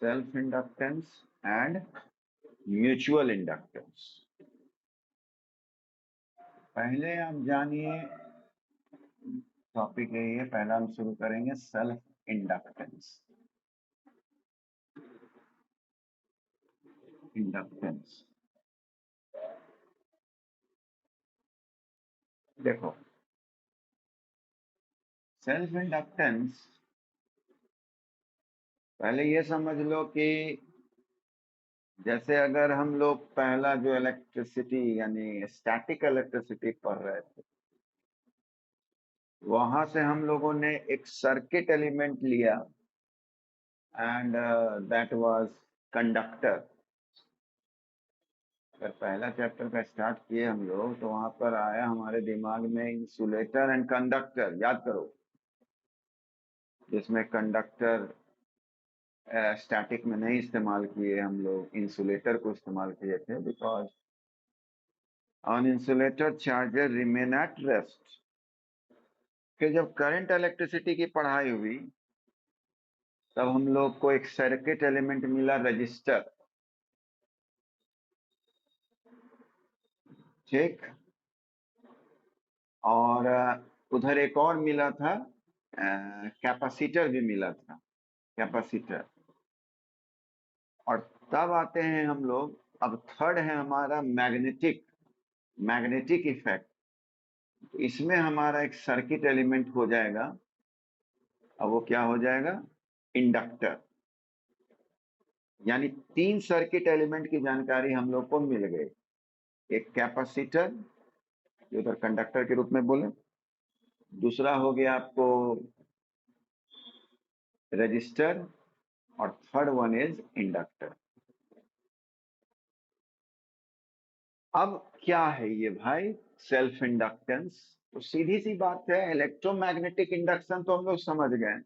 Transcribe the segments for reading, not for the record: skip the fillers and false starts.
Self inductance and mutual inductance. पहले आप जानिए, टॉपिक है ये, पहला हम शुरू करेंगे सेल्फ इंडक्टेंस। इंडक्टेंस देखो, सेल्फ इंडक्टेंस पहले ये समझ लो कि जैसे अगर हम लोग पहला जो इलेक्ट्रिसिटी यानी स्टैटिक इलेक्ट्रिसिटी पढ़ रहे थे, वहां से हम लोगों ने एक सर्किट एलिमेंट लिया एंड दैट वाज कंडक्टर। अगर पहला चैप्टर का स्टार्ट किए हम लोग तो वहां पर आया हमारे दिमाग में इंसुलेटर एंड कंडक्टर, याद करो, जिसमें कंडक्टर स्टैटिक में नहीं इस्तेमाल किए, हम लोग इंसुलेटर को इस्तेमाल किए थे, because on insulator charger remain at rest. फिर जब करंट इलेक्ट्रिसिटी की पढ़ाई हुई तब हम लोग को एक सर्किट एलिमेंट मिला, रजिस्टर। ठीक, और उधर एक और मिला था, कैपेसिटर भी मिला था, कैपेसिटर। और तब आते हैं हम लोग, अब थर्ड है हमारा मैग्नेटिक, मैग्नेटिक इफेक्ट। इसमें हमारा एक सर्किट एलिमेंट हो जाएगा, अब वो क्या हो जाएगा, इंडक्टर। यानी तीन सर्किट एलिमेंट की जानकारी हम लोग को मिल गई। एक कैपेसिटर जो उधर कंडक्टर के रूप में बोले, दूसरा हो गया आपको रजिस्टर, और थर्ड वन इज इंडक्टर। अब क्या है ये भाई सेल्फ इंडक्टेंस? तो सीधी सी बात है, इलेक्ट्रोमैग्नेटिक इंडक्शन तो हम लोग समझ गए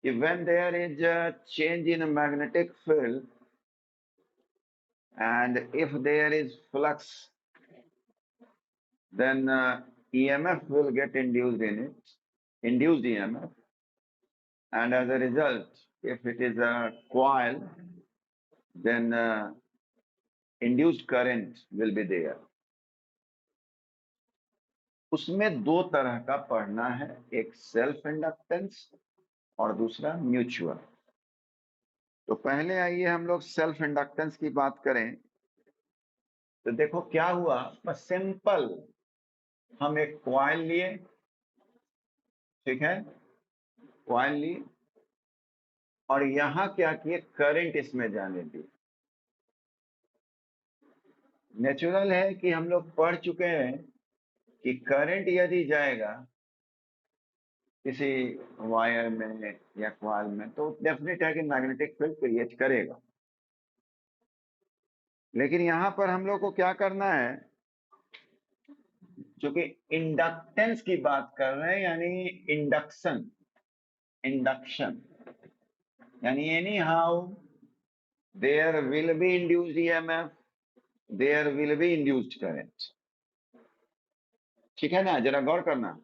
कि when there is a change in a magnetic field and if there is flux, then EMF will get induced in it, induced EMF, and as a result, if it is a coil, then induced current will be there. उसमें दो तरह का पढ़ना है, एक self inductance और दूसरा mutual. तो पहले आइए हम लोग सेल्फ इंडक्टेंस की बात करें। तो देखो क्या हुआ, बस सिंपल, हम एक कॉइल लिए, ठीक है, कॉइल लिए और यहां क्या किए, करंट इसमें जाने दिए। नेचुरल है कि हम लोग पढ़ चुके हैं कि करंट यदि जाएगा किसी वायर में या कॉइल में तो डेफिनेट है कि मैग्नेटिक फील्ड क्रिएट करेगा। लेकिन यहां पर हम लोग को क्या करना है, क्योंकि इंडक्टेंस की बात कर रहे हैं, यानी इंडक्शन, इंडक्शन यानी anyhow there will be induced EMF, there will be induced current. ठीक है ना, जरा गौर करना।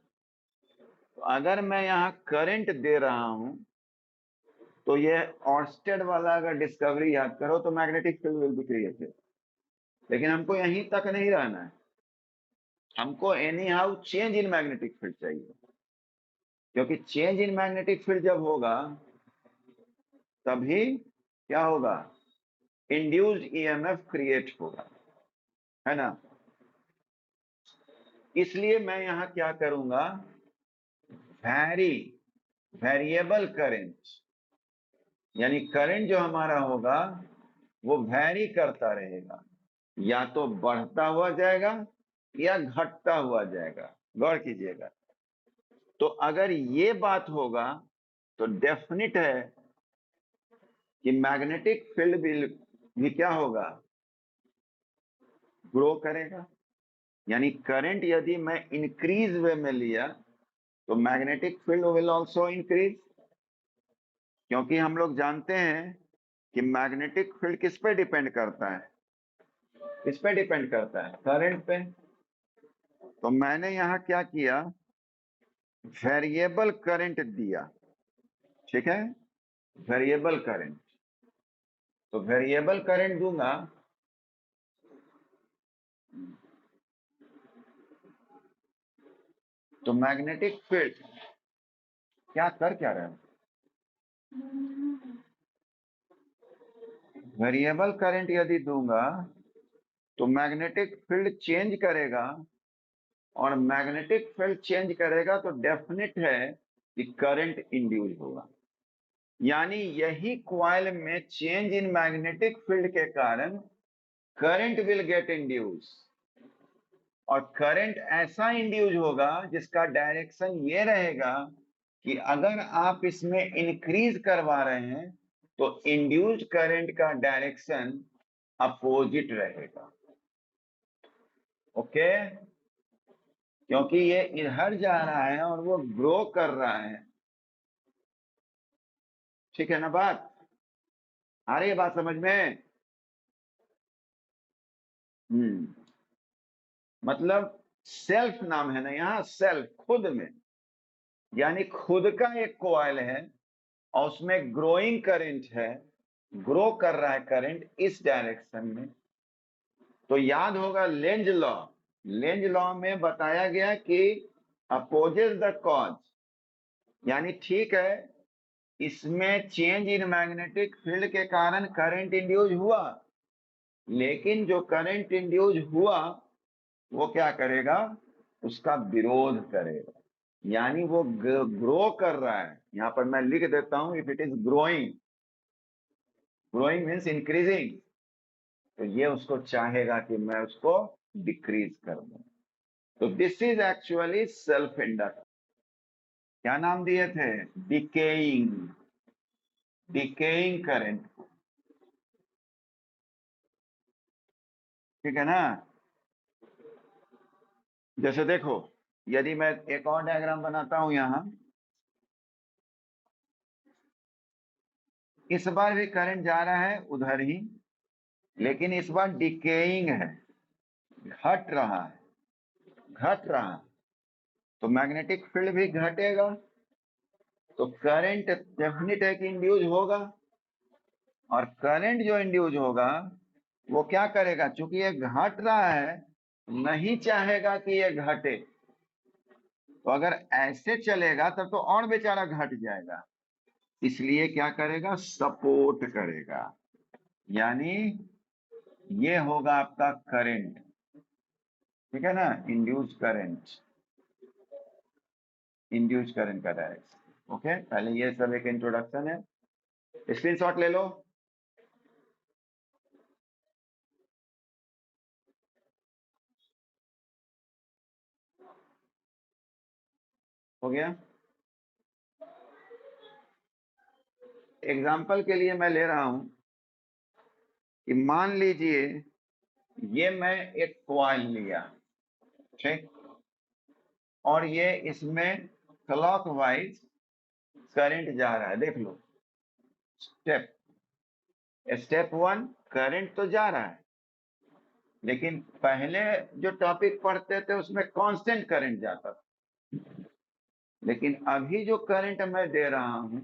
तो अगर मैं यहाँ करंट दे रहा हूं तो ये ऑर्स्टेड वाला अगर डिस्कवरी याद करो तो magnetic field will be created. लेकिन हमको यहीं तक नहीं रहना है, हमको any how change in magnetic field चाहिए, क्योंकि चेंज इन मैग्नेटिक फील्ड जब होगा तभी क्या होगा, इंड्यूस्ड ईएमएफ क्रिएट होगा, है ना। इसलिए मैं यहाँ क्या करूंगा, वेरिएबल करंट, यानी करंट जो हमारा होगा वो वैरी करता रहेगा, या तो बढ़ता हुआ जाएगा या घटता हुआ जाएगा। गौर कीजिएगा। तो अगर ये बात होगा तो डेफिनेट है कि मैग्नेटिक फील्ड भी क्या होगा, ग्रो करेगा। यानी करंट यदि मैं इंक्रीज वे में लिया तो magnetic field will also increase, क्योंकि हम लोग जानते हैं कि मैग्नेटिक फील्ड किस पे डिपेंड करता है, किस पे डिपेंड करता है, करंट पे। तो मैंने यहाँ क्या किया, वेरिएबल करंट दिया, ठीक है। वेरिएबल करंट, तो वेरिएबल करंट दूंगा तो मैग्नेटिक फील्ड क्या रहे हैं, वेरिएबल करंट यदि दूंगा तो मैग्नेटिक फील्ड चेंज करेगा, और मैग्नेटिक फील्ड चेंज करेगा तो डेफिनेट है कि करंट इंड्यूस होगा। यानी यही कॉइल में चेंज इन मैग्नेटिक फील्ड के कारण करंट विल गेट इंड्यूस, और करंट ऐसा इंड्यूस होगा जिसका डायरेक्शन ये रहेगा कि अगर आप इसमें इंक्रीज करवा रहे हैं तो इंड्यूस्ड करंट का डायरेक्शन अपोजिट रहेगा। ओके, क्योंकि ये इधर जा रहा है और वो ग्रो कर रहा है। ठीक है ना बात, आ रही है बात समझ में? मतलब सेल्फ नाम है ना यहाँ, सेल्फ खुद में, यानी खुद का एक कॉइल है और उसमें ग्रोइंग करंट है, ग्रो कर रहा है करंट इस डायरेक्शन में। तो याद होगा लेंज लॉ, लेंज लॉ में बताया गया कि अपोजेस द कॉज, यानी ठीक है इसमें चेंज इन मैग्नेटिक फील्ड के कारण करंट इंड्यूस हुआ, लेकिन जो करंट इंड्यूस हुआ वो क्या करेगा, उसका विरोध करेगा। यानी वो ग्रो कर रहा है, यहां पर मैं लिख देता हूं if it is growing, growing means increasing, तो ये उसको चाहेगा कि मैं उसको डिक्रीज कर दूं। तो this is actually self induct, क्या नाम दिए थे, डिकेइंग, डिकेइंग करंट। ठीक है ना? जैसे देखो, यदि मैं एक और डायग्राम बनाता हूं यहां, इस बार भी करंट जा रहा है उधर ही, लेकिन इस बार डिकेइंग है, घट रहा है, घट रहा है, तो मैग्नेटिक फील्ड भी घटेगा, तो करंट डेफिनेट है कि इंड्यूस होगा, और करंट जो इंड्यूस होगा वो क्या करेगा, चूंकि ये घट रहा है, नहीं चाहेगा कि ये घटे, तो अगर ऐसे चलेगा तब तो और बेचारा घट जाएगा, इसलिए क्या करेगा, सपोर्ट करेगा। यानी ये होगा आपका करंट, ठीक है ना, इंड्यूस करंट, इंड्यूस करंट का डायरेक्शन। ओके, पहले ये सब एक इंट्रोडक्शन है, स्क्रीनशॉट ले लो। हो गया? एग्जाम्पल के लिए मैं ले रहा हूं कि मान लीजिए ये मैं एक कॉइल लिया, ठीक, और ये इसमें क्लॉकवाइज करंट जा रहा है, देख लो, स्टेप स्टेप वन, करंट तो जा रहा है, लेकिन पहले जो टॉपिक पढ़ते थे उसमें कांस्टेंट करंट जाता था, लेकिन अभी जो करंट मैं दे रहा हूं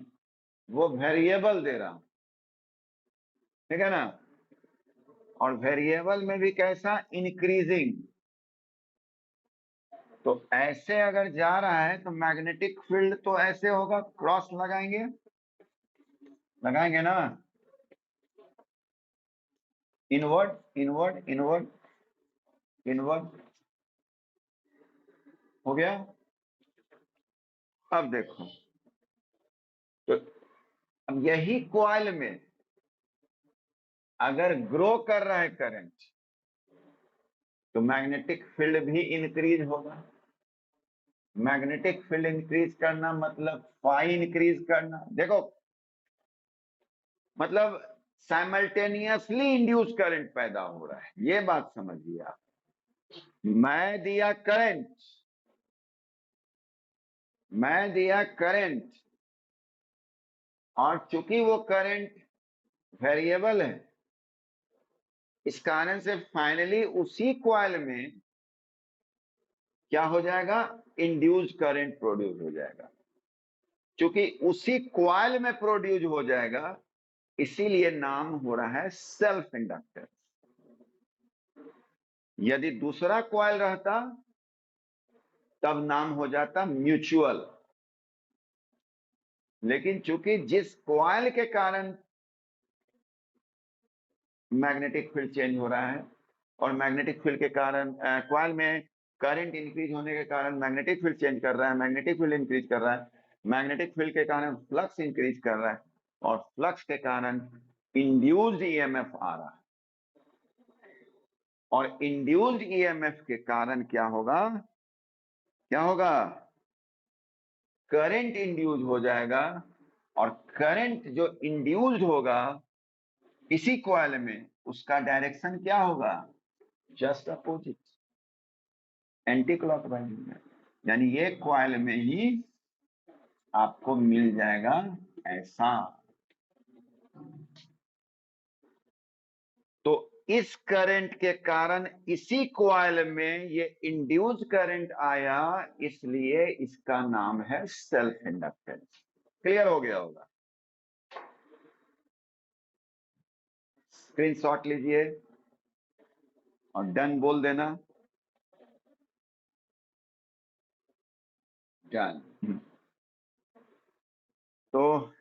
वो वेरिएबल दे रहा हूं, ठीक है ना, और वेरिएबल में भी कैसा, इंक्रीजिंग। तो ऐसे अगर जा रहा है तो मैग्नेटिक फील्ड तो ऐसे होगा, क्रॉस लगाएंगे, लगाएंगे ना, इनवर्ड इनवर्ड इनवर्ड इनवर्ड, हो गया? अब देखो, तो अब यही कॉइल में अगर ग्रो कर रहा है करंट तो मैग्नेटिक फील्ड भी इंक्रीज होगा। मैग्नेटिक फील्ड इंक्रीज करना मतलब फाई इंक्रीज करना, देखो मतलब साइमल्टेनियसली इंड्यूस करंट पैदा हो रहा है, ये बात समझिए आप। मैं दिया करंट, मैं दिया करंट, और चूंकि वो करंट वेरिएबल है, इस कारण से फाइनली उसी कॉइल में क्या हो जाएगा, इंड्यूस करंट प्रोड्यूस हो जाएगा। क्योंकि उसी कॉइल में प्रोड्यूस हो जाएगा, इसीलिए नाम हो रहा है सेल्फ इंडक्टेंस। यदि दूसरा कॉइल रहता तब नाम हो जाता म्यूचुअल। लेकिन चूंकि जिस कॉइल के कारण मैग्नेटिक फील्ड चेंज हो रहा है, और मैग्नेटिक फील्ड के कारण कॉइल में करंट इंक्रीज होने के कारण मैग्नेटिक फील्ड चेंज कर रहा है, मैग्नेटिक फील्ड इंक्रीज कर रहा है, मैग्नेटिक फील्ड के कारण फ्लक्स इंक्रीज कर रहा है, और फ्लक्स के कारण इंड्यूस्ड ईएमएफ आ रहा है। और इंड्यूस्ड ईएमएफ के कारण क्या होगा, क्या होगा, करंट इंड्यूस हो जाएगा। और करंट जो इंड्यूस्ड होगा इसी कॉइल में, उसका डायरेक्शन क्या होगा, जस्ट अपोजिट, एंटी क्लॉकवाइज में। यानी ये कॉइल में ही आपको मिल जाएगा ऐसा। तो इस करंट के कारण इसी कॉइल में ये इंड्यूस करंट आया, इसलिए इसका नाम है सेल्फ इंडक्टेंस। क्लियर हो गया होगा? स्क्रीनशॉट लीजिए और डन बोल देना। डन। तो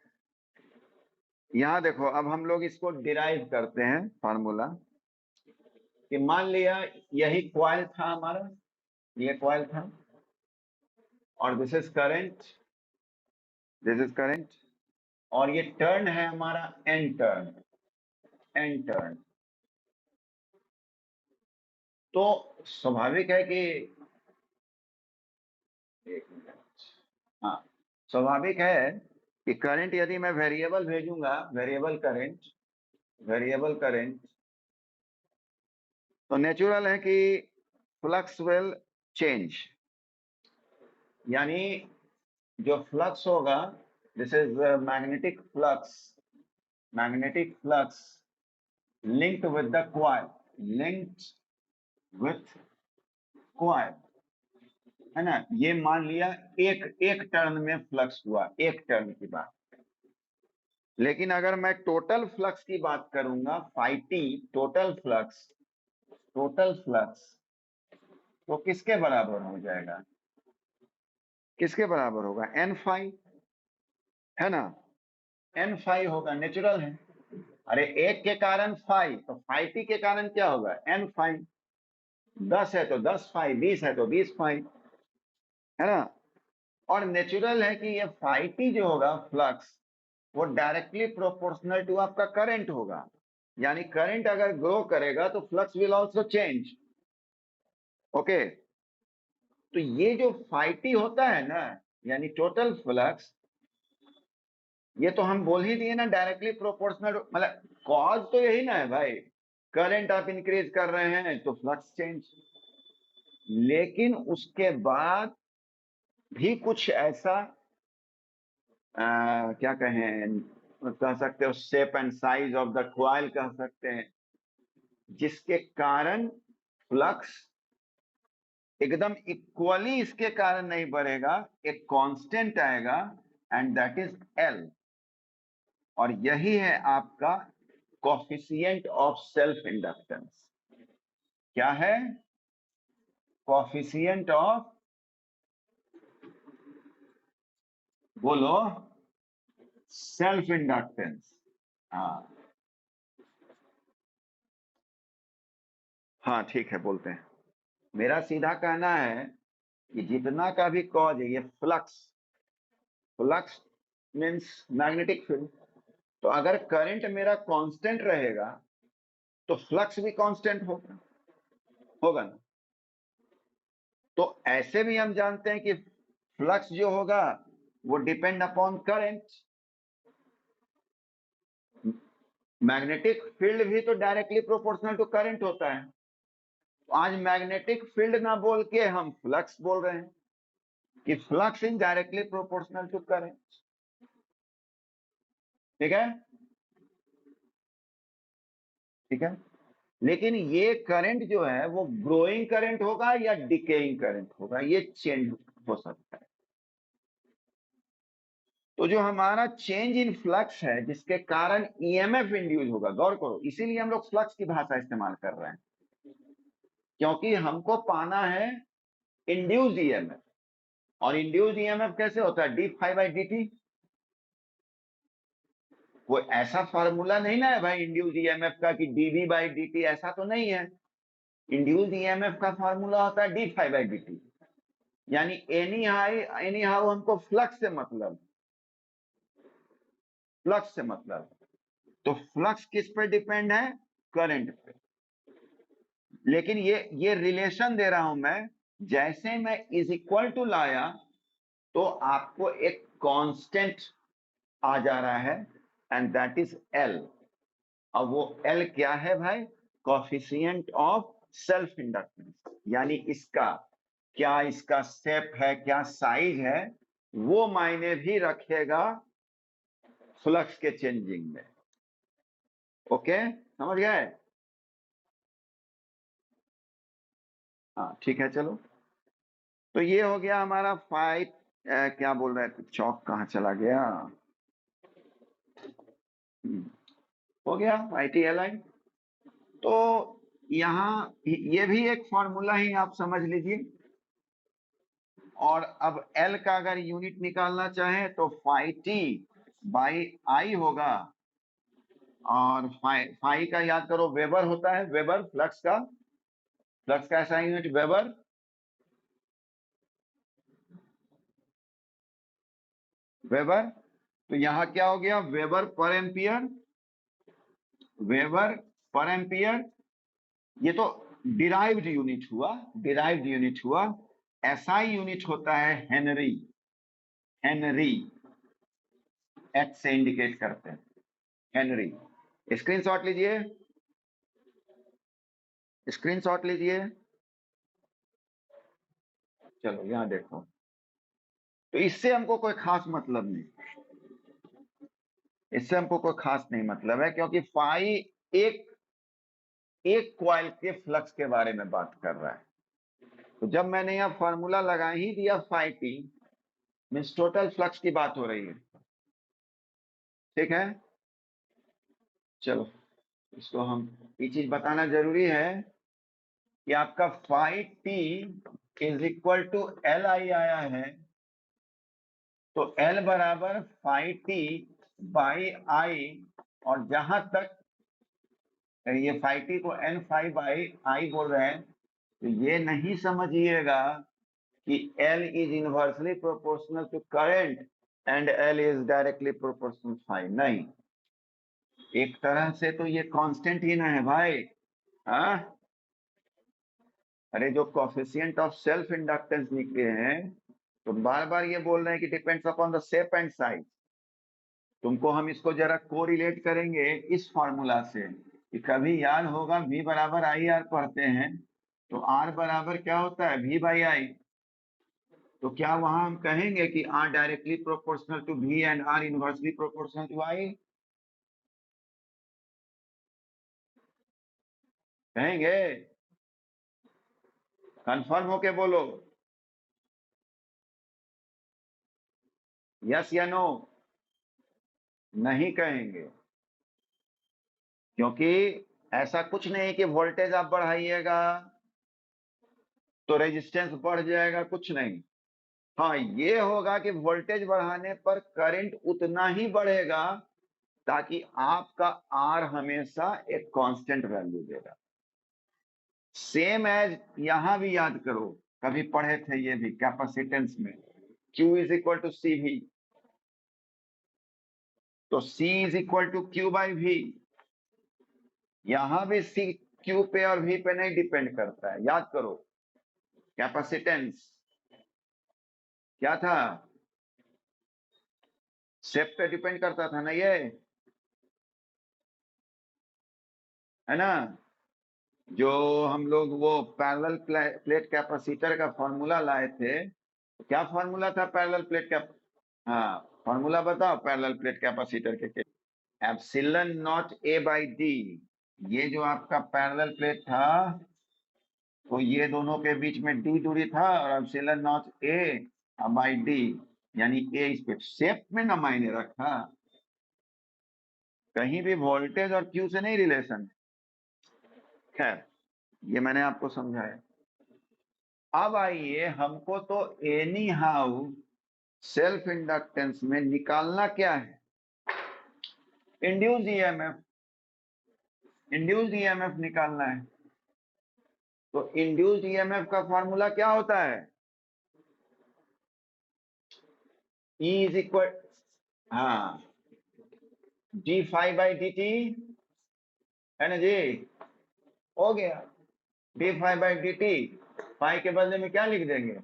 यहां देखो, अब हम लोग इसको डिराइव करते हैं फार्मूला, कि मान लिया यही कॉइल था हमारा, ये कॉइल था, और this is current, this is current, और ये टर्न है हमारा एन टर्न, एन टर्न। तो स्वाभाविक है कि, एक मिनट, हाँ, स्वाभाविक है कि करंट यदि मैं वेरिएबल भेजूंगा, वेरिएबल करंट, वेरिएबल करंट, तो नेचुरल है कि फ्लक्स विल चेंज। यानी जो फ्लक्स होगा, this is magnetic flux, magnetic flux linked with the coil, linked with coil, है ना। ये मान लिया एक एक टर्न में फ्लक्स हुआ, एक टर्न की बात। लेकिन अगर मैं टोटल फ्लक्स की बात करूंगा, फाइटी टोटल फ्लक्स, टोटल फ्लक्स, तो किसके बराबर हो जाएगा, किसके बराबर होगा, एन फाई, है ना, एन फाई होगा, नेचुरल है। अरे एक के कारण फाई, तो फाई टी के कारण क्या होगा, एन फाई। 10 है तो 10 फाई, 20 है तो 20 फाई, है ना। और नेचुरल है कि ये फाई टी जो होगा फ्लक्स, वो डायरेक्टली प्रोपोर्शनल टू आपका करंट होगा। यानी करंट अगर ग्रो करेगा तो flux will also change. Okay, तो ये जो फाई टी होता है ना, यानी टोटल फ्लक्स, ये तो हम बोल ही दिए ना डायरेक्टली प्रोपोर्शनल, मतलब कॉज तो यही ना है भाई, करंट आप इंक्रीज कर रहे हैं तो फ्लक्स चेंज। लेकिन उसके बाद भी कुछ ऐसा क्या कहें, कह सकते हो shape and size of the coil कह सकते हैं, जिसके कारण फ्लक्स एकदम इक्वली इसके कारण नहीं बढ़ेगा, एक कांस्टेंट आएगा, एंड दैट इज एल। और यही है आपका कोफिशिएंट ऑफ सेल्फ इंडक्टेंस। क्या है, कोफिशिएंट ऑफ, बोलो, सेल्फ इंडक्टेंस। हाँ, हाँ ठीक है, बोलते हैं। मेरा सीधा कहना है कि जितना का भी कॉज है, ये flux, flux means magnetic field, तो अगर करंट मेरा कांस्टेंट रहेगा तो फ्लक्स भी कांस्टेंट होगा, होगा ना। तो ऐसे भी हम जानते हैं कि फ्लक्स जो होगा वो depend upon current. Magnetic field भी तो डायरेक्टली प्रोपोर्शनल टू करंट होता है। तो आज मैग्नेटिक फील्ड ना बोल के हम फ्लक्स बोल रहे हैं कि flux is directly proportional to current. ठीक है, ठीक है। लेकिन ये करंट जो है वो ग्रोइंग करंट होगा या डिकेइंग करंट होगा, ये चेंज हो सकता है। तो जो हमारा चेंज इन फ्लक्स है जिसके कारण ईएमएफ इंड्यूस होगा, गौर करो, इसीलिए हम लोग फ्लक्स की भाषा इस्तेमाल कर रहे हैं, क्योंकि हमको पाना है इंड्यूस ईएमएफ। और इंड्यूस ईएमएफ कैसे होता है? D phi by d t. कोई ऐसा फॉर्मूला नहीं ना है भाई इंड्यूस ईएमएफ का कि डीवी बाई डी टी, ऐसा तो नहीं है। इंड्यूस ईएमएफ का फॉर्मूला होता है d phi by d t, यानी एनी हाउ हमको फ्लक्स से मतलब, फ्लक्स से मतलब। तो फ्लक्स किस पे डिपेंड है? करंट पे। लेकिन ये रिलेशन दे रहा हूं मैं, जैसे मैं इज इक्वल टू लाया तो आपको एक कांस्टेंट आ जा रहा है, एंड दैट इज एल। अब वो एल क्या है भाई? कोफिशिएंट ऑफ सेल्फ इंडक्टेंस, यानी इसका क्या, इसका शेप है, क्या साइज है, वो मायने भी रखेगा फ्लक्स के चेंजिंग में। ओके, समझ गए? हाँ ठीक है, चलो। तो ये हो गया हमारा फाइव। क्या बोल रहे थे, चौक कहाँ चला गया? हो गया फाइव टी एल आई। तो यहाँ ये भी एक फॉर्मूला ही आप समझ लीजिए। और अब एल का अगर यूनिट निकालना चाहे तो फाइव टी बाई आई होगा। और फाई का याद करो वेबर होता है, वेबर फ्लक्स का, फ्लक्स का ऐसा यूनिट वेबर। वेबर, तो यहाँ क्या हो गया? वेबर पर एम्पियर, वेबर पर एम्पियर। ये तो डिराइव्ड यूनिट हुआ, डिराइव्ड यूनिट हुआ। एसआई यूनिट होता है हेनरी, हेनरी एच से इंडिकेट करते हैं, हेनरी। स्क्रीनशॉट लीजिए, स्क्रीनशॉट लीजिए। चलो यहां देखो। तो इससे हमको कोई खास मतलब नहीं, इससे हमको कोई खास नहीं मतलब है, क्योंकि फाई एक एक क्वाइल के फ्लक्स के बारे में बात कर रहा है। तो जब मैंने यह फॉर्मूला लगा ही दिया phi t, means total flux की बात हो रही है। ठीक है, चलो इसको हम, ये चीज बताना जरूरी है कि आपका phi t is equal to L I आया है। तो एल बराबर फाई टी बाई आई। और जहां तक ये फाई टी को एन फाई बाई आई बोल रहे हैं, तो ये नहीं समझिएगा कि L is inversely proportional to current and L is directly proportional phi, नहीं। एक तरह से तो ये कांस्टेंट ही ना है भाई। हाँ, अरे जो कोफिशिएंट ऑफ सेल्फ इंडक्टेंस निकले हैं, तो बार बार ये बोल रहे हैं कि depends upon the shape and size. तुमको हम इसको जरा कोरिलेट करेंगे इस फॉर्मूला से, कि कभी याद होगा V बराबर आई आर पढ़ते हैं, तो R बराबर क्या होता है? V by I. तो क्या वहां हम कहेंगे कि R directly proportional to V and R inversely proportional to I? कहेंगे? कंफर्म होके बोलो, यस या नो? नहीं कहेंगे, क्योंकि ऐसा कुछ नहीं कि वोल्टेज आप बढ़ाइएगा तो रेजिस्टेंस बढ़ जाएगा, कुछ नहीं। हाँ, ये होगा कि वोल्टेज बढ़ाने पर करंट उतना ही बढ़ेगा, ताकि आपका R हमेशा एक कांस्टेंट वैल्यू देगा। सेम एज यहां भी याद करो, कभी पढ़े थे ये भी कैपेसिटेंस में, Q is equal to C V. तो C is equal to Q by V। यहां भी C Q पे और V पे नहीं डिपेंड करता है, याद करो। कैपेसिटेंस क्या था? शेप पे डिपेंड करता था ना ये, है ना? जो हम लोग वो पैरेलल प्लेट कैपेसिटर का फॉर्मूला लाए थे, तो क्या फॉर्मूला था पैरेलल प्लेट का? हाँ, फॉर्मूला बताओ पैरेलल प्लेट कैपेसिटर के। Epsilon not a by D. ये जो आपका पैरेलल प्लेट था, तो ये दोनों के बीच में डी दूरी था, और epsilon not a by D, यानी ए इस पे शेप में ना मायने रखा, कहीं भी वोल्टेज और क्यू से नहीं रिलेशन। खैर, ये मैंने आपको समझाया। अब आइए, हमको तो एनी हाउ सेल्फ इंडक्टेंस में निकालना क्या है? Induced EMF. इंड्यूस्ड ईएमएफ निकालना है। तो इंड्यूस्ड ईएमएफ का फॉर्मूला क्या होता है? E इज इक्वल, हाँ, D five by d T, है ना जी? हो गया, D five by d T. Five के बदले में क्या लिख देंगे?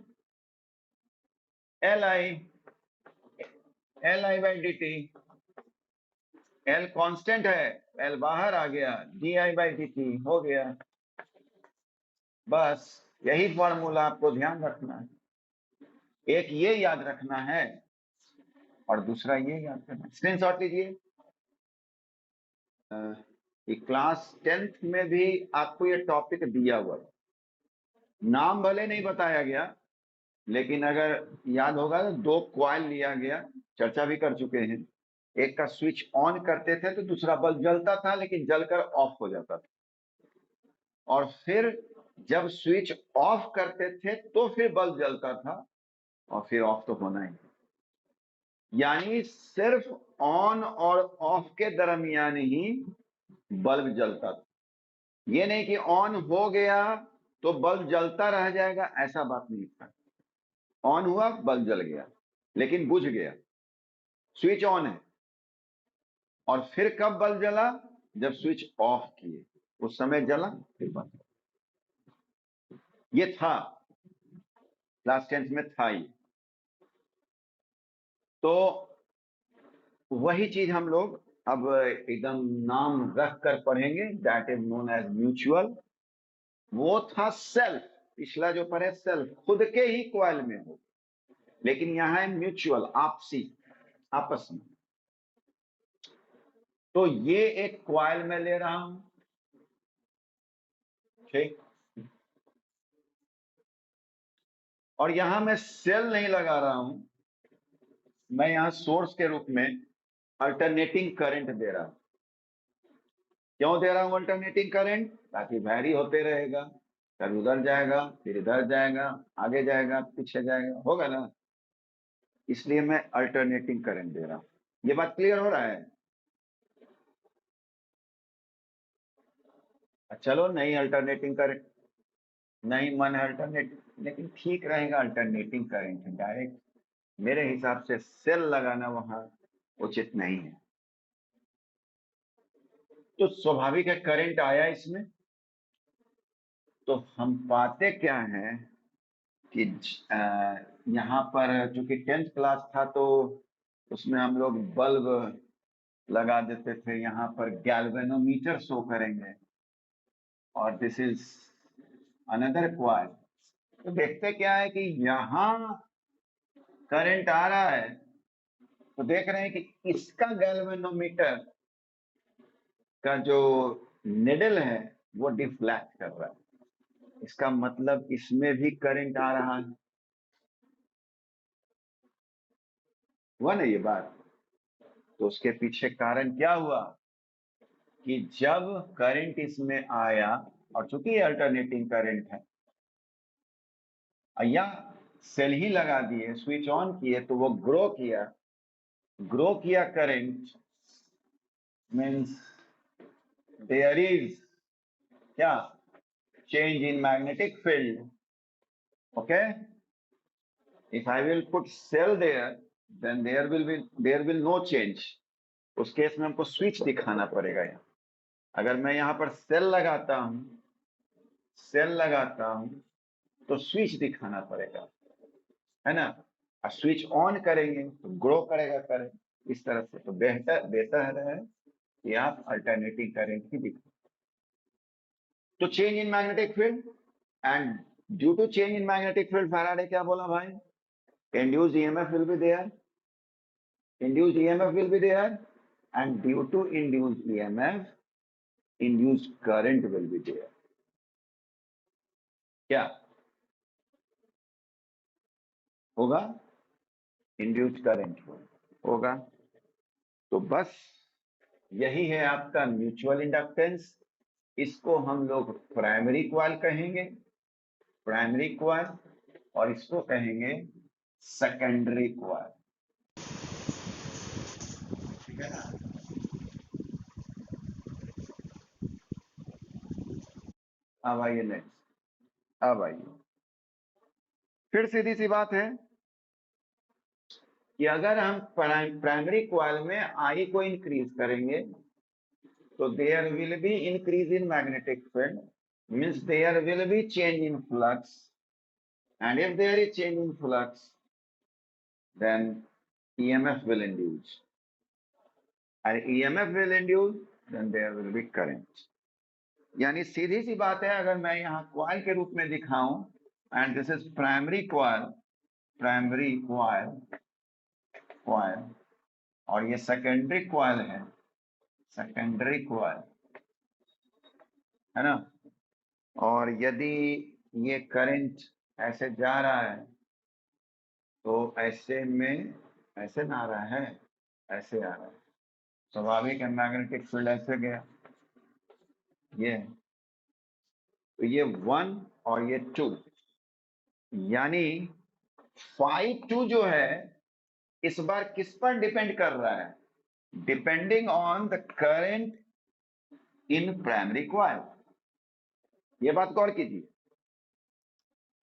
L I, L I by d T. L constant है, एल बाहर आ गया, D I by d T हो गया। बस यही फॉर्मूला आपको ध्यान रखना है। एक ये याद रखना है और दूसरा ये याद करना है। स्क्रीनशॉट लीजिए। क्लास 10th में भी आपको ये टॉपिक दिया हुआ है, नाम भले नहीं बताया गया, लेकिन अगर याद होगा तो दो क्वाइल लिया गया, चर्चा भी कर चुके हैं। एक का स्विच ऑन करते थे तो दूसरा बल्ब जलता था, लेकिन जलकर ऑफ हो जाता था, और फिर जब स्विच ऑफ करते थे तो फिर बल्ब जलता था, और फिर ऑफ तो होना ही। यानी सिर्फ ऑन और ऑफ के दरमियान ही बल्ब जलता था। ये नहीं कि ऑन हो गया तो बल्ब जलता रह जाएगा, ऐसा बात नहीं था। ऑन हुआ, बल्ब जल गया, लेकिन बुझ गया। स्विच ऑन है, और फिर कब बल्ब जला? जब स्विच ऑफ किए, उस समय जला, फिर बंद। ये था, क्लास 10th में था ये। तो वही चीज हम लोग अब एकदम नाम रख कर पढ़ेंगे, that is known as mutual. वो था सेल्फ, पिछला जो पढ़े सेल्फ, खुद के ही क्वाइल में हो, लेकिन यहाँ है म्यूचुअल, आपसी, आपस में। तो ये एक क्वाइल में ले रहा हूं, ठीक, और यहां मैं सेल नहीं लगा रहा हूं, मैं यहां सोर्स के रूप में अल्टरनेटिंग करंट दे रहा हूं। क्यों दे रहा हूं अल्टरनेटिंग करंट? ताकि वैरी होते रहेगा, कभी उधर जाएगा, फिर इधर जाएगा, आगे जाएगा, पीछे जाएगा, होगा ना? इसलिए मैं अल्टरनेटिंग करंट दे रहा हूं। ये बात क्लियर हो रहा है? चलो, नहीं अल्टरनेटिंग करंट, नहीं मन है अल्टरनेट, लेकिन ठीक रहेगा अल्टरनेटिंग करंट। डायरेक्ट मेरे हिसाब से सेल लगाना वहां उचित नहीं है। तो स्वाभाविक है करंट आया इसमें, तो हम पाते क्या है कि यहाँ पर चूंकि 10th क्लास था, तो उसमें हम लोग बल्ब लगा देते थे। यहाँ पर गैल्वेनोमीटर शो करेंगे, और दिस इज अनदर क्वाइल। तो देखते क्या है कि यहाँ करंट आ रहा है, तो देख रहे हैं कि इसका गैल्वेनोमीटर का जो निडल है वो डिफ्लेक्ट कर रहा है। इसका मतलब इसमें भी करंट आ रहा है। हुआ ना ये बात? तो उसके पीछे कारण क्या हुआ कि जब करंट इसमें आया, और चूंकि ये अल्टरनेटिंग करंट है, या सेल ही लगा दिए, स्विच ऑन किए, तो वो ग्रो किया। ग्रो किया करंट मीन्स देयर इज क्या? Change in magnetic field. Okay, if I will put cell there, then there will no change. उस केस में हमको स्विच दिखाना पड़ेगा यहाँ। अगर मैं यहाँ पर सेल लगाता हूं, सेल लगाता हूं, तो स्विच दिखाना पड़ेगा, है ना? और स्विच ऑन करेंगे तो ग्रो करेगा करंट। इस तरह से तो बेहतर बेहतर है कि आप अल्टरनेटिंग करंट ही दिखाएं। तो change in magnetic field, and due to change in magnetic field, Faraday क्या बोला भाई? Induced EMF will be there, induced EMF will be there, and due to induced EMF, induced current will be there. क्या होगा? Induced current होगा। तो बस यही है आपका म्यूचुअल इंडक्टेंस। इसको हम लोग प्राइमरी कॉइल कहेंगे, प्राइमरी कॉइल, और इसको कहेंगे सेकेंडरी कॉइल। ठीक है ना। अब आइए नेक्स्ट, अब आइए, फिर सीधी सी बात है कि अगर हम प्राइमरी कॉइल में आई को इंक्रीज करेंगे तो there will be increase in magnetic field, means there will be change in flux, and if there is change in flux then EMF will induce, and EMF will induce then there will be current। यानी सीधी सी बात है, अगर मैं यहाँ coil के रूप में दिखाऊं and this is primary coil, primary coil, coil, और ये सेकेंडरी कॉइल है, सेकेंडरी कॉइल, है ना। और यदि ये करंट ऐसे जा रहा है तो ऐसे में ऐसे ना आ रहा है, ऐसे आ रहा है, स्वाभाविक है, मैग्नेटिक फील्ड ऐसे गया, ये, तो ये 1 और ये 2, यानी फाई 2 जो है इस बार किस पर डिपेंड कर रहा है? Depending on the current in primary coil. ये बात गौर कीजिए,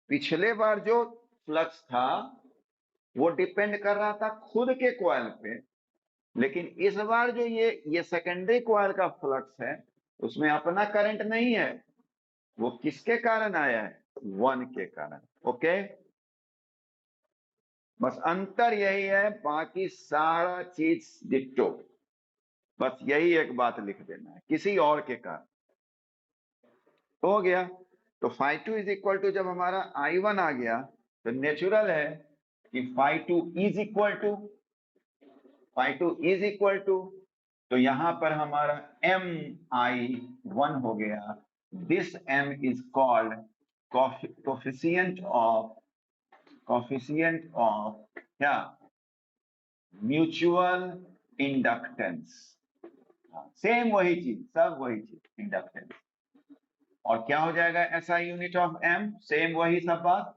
पिछले बार जो फ्लक्स था वो डिपेंड कर रहा था खुद के कॉइल पे, लेकिन इस बार जो ये सेकेंडरी कॉइल का फ्लक्स है उसमें अपना करंट नहीं है, वो किसके कारण आया है? 1 के कारण। ओके, बस अंतर यही है, बाकी सारा चीज डिट्टो, बस यही एक बात लिख देना है, किसी और के कारण हो गया। तो फाई 2 इज इक्वल टू, जब हमारा I1 आ गया तो नेचुरल है कि phi 2 is equal to, phi 2 is equal to, तो यहां पर हमारा MI1 हो गया। This M is called coefficient of, coefficient of क्या? Mutual inductance. सेम वही चीज, सब वही चीज, इंडक्टेंस। और क्या हो जाएगा SI unit of M? Same वही सब बात,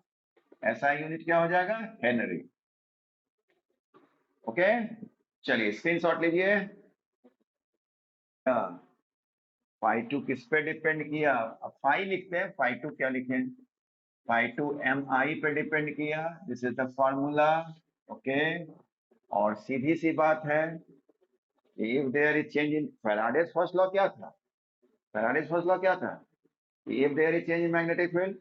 SI यूनिट क्या हो जाएगा? हेनरी। ओके, चलिए स्क्रीनशॉट लीजिए। फाई 2 किस पे डिपेंड किया? अब फाई लिखते हैं, फाई 2 क्या लिखें? फाई 2 MI पे डिपेंड किया, this is the formula. Okay, और सीधी सी बात है, if there is change in, Faraday's first law क्या था? फैराडेज फर्स्ट लॉ क्या था? If there is change in magnetic field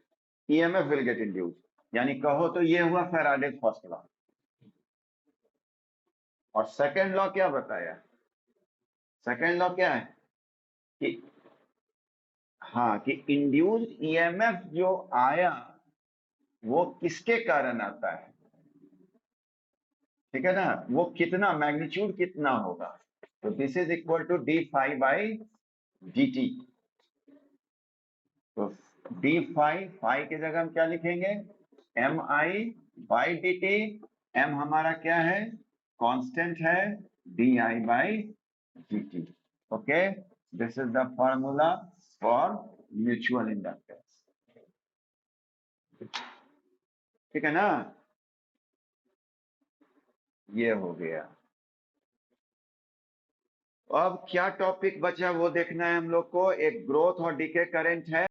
EMF will get induced, यानी कहो तो ये हुआ फैराडेज फर्स्ट लॉ। और सेकेंड लॉ क्या बताया? सेकेंड लॉ क्या है कि हाँ, कि इंड्यूस्ड EMF जो आया वो किसके कारण आता है? ठीक है ना, वो कितना, मैग्नीट्यूड कितना होगा? तो this is equal to d phi by d t. तो डी फाई, फाई की जगह हम क्या लिखेंगे? MI by d t. M हमारा क्या है? कांस्टेंट है, DI by d t. Okay, this is the formula for mutual inductance. ठीक है ना, ये हो गया। अब क्या टॉपिक बचा वो देखना है हम लोग को। एक ग्रोथ और डीके करंट है।